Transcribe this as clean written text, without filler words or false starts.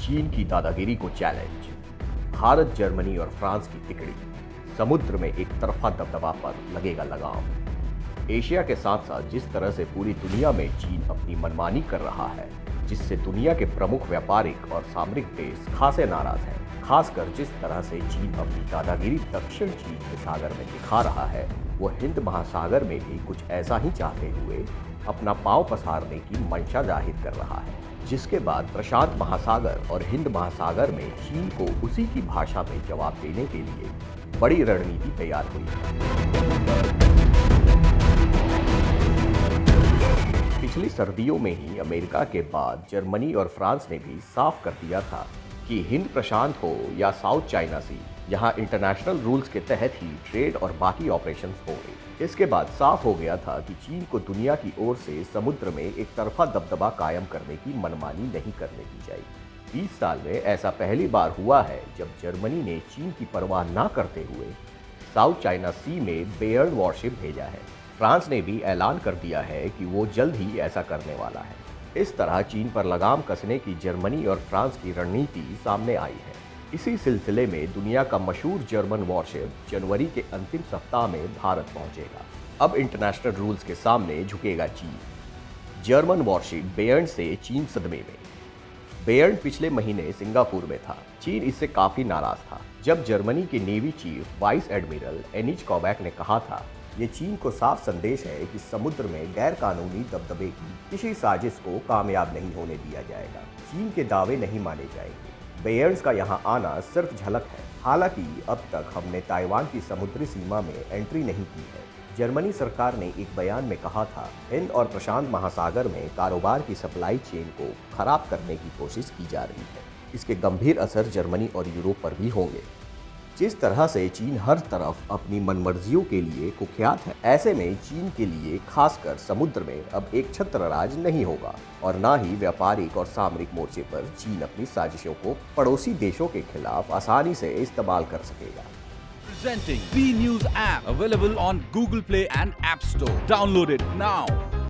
चीन की दादागिरी को चैलेंज। भारत, जर्मनी और फ्रांस की तिकड़ी। समुद्र में एक तरफा दबदबा पर लगेगा लगाम। एशिया के साथ साथ जिस तरह से पूरी दुनिया में चीन अपनी मनमानी कर रहा है, जिससे दुनिया के प्रमुख व्यापारिक और सामरिक देश खासे नाराज हैं। खासकर जिस तरह से चीन अपनी दादागिरी दक्षिण चीन के सागर में दिखा रहा है, वो हिंद महासागर में भी कुछ ऐसा ही चाहते हुए अपना पांव पसारने की मंशा जाहिर कर रहा है, जिसके बाद प्रशांत महासागर और हिंद महासागर में चीन को उसी की भाषा में जवाब देने के लिए बड़ी रणनीति तैयार हुई है। पिछली सर्दियों में ही अमेरिका के बाद जर्मनी और फ्रांस ने भी साफ कर दिया था कि हिंद प्रशांत हो या साउथ चाइना सी, यहाँ इंटरनेशनल रूल्स के तहत ही ट्रेड और बाकी ऑपरेशंस होंगे। इसके बाद साफ हो गया था कि चीन को दुनिया की ओर से समुद्र में एक तरफा दबदबा कायम करने की मनमानी नहीं करने दी जाएगी। 20 साल में ऐसा पहली बार हुआ है जब जर्मनी ने चीन की परवाह न करते हुए साउथ चाइना सी में बेयर्न वॉरशिप भेजा है। फ्रांस ने भी ऐलान कर दिया है कि वो जल्द ही ऐसा करने वाला है। इस तरह चीन पर लगाम कसने की जर्मनी और फ्रांस की रणनीति सामने आई है। इसी सिलसिले में दुनिया का मशहूर जर्मन वॉरशिप जनवरी के अंतिम सप्ताह में भारत पहुंचेगा। अब इंटरनेशनल रूल्स के सामने झुकेगा चीन। जर्मन वॉरशिप बेयर्न से चीन सदमे में। बेयर्न पिछले महीने सिंगापुर में था। चीन इससे काफी नाराज था जब जर्मनी के नेवी चीफ वाइस एडमिरल एनिच कॉबैक ने कहा था, ये चीन को साफ संदेश है कि समुद्र में गैर कानूनी दबदबे की किसी साजिश को कामयाब नहीं होने दिया जाएगा। चीन के दावे नहीं माने जाएंगे। बेयर्न्स का यहाँ आना सिर्फ झलक है। हालांकि अब तक हमने ताइवान की समुद्री सीमा में एंट्री नहीं की है। जर्मनी सरकार ने एक बयान में कहा था, हिंद और प्रशांत महासागर में कारोबार की सप्लाई चेन को खराब करने की कोशिश की जा रही है। इसके गंभीर असर जर्मनी और यूरोप पर भी होंगे। जिस तरह से चीन हर तरफ अपनी मनमर्जियों के लिए कुख्यात है, ऐसे में चीन के लिए खासकर समुद्र में अब एक छत्र राज नहीं होगा और ना ही व्यापारिक और सामरिक मोर्चे पर चीन अपनी साजिशों को पड़ोसी देशों के खिलाफ आसानी से इस्तेमाल कर सकेगा। Presenting B News app available on Google Play and App Store. Download it now.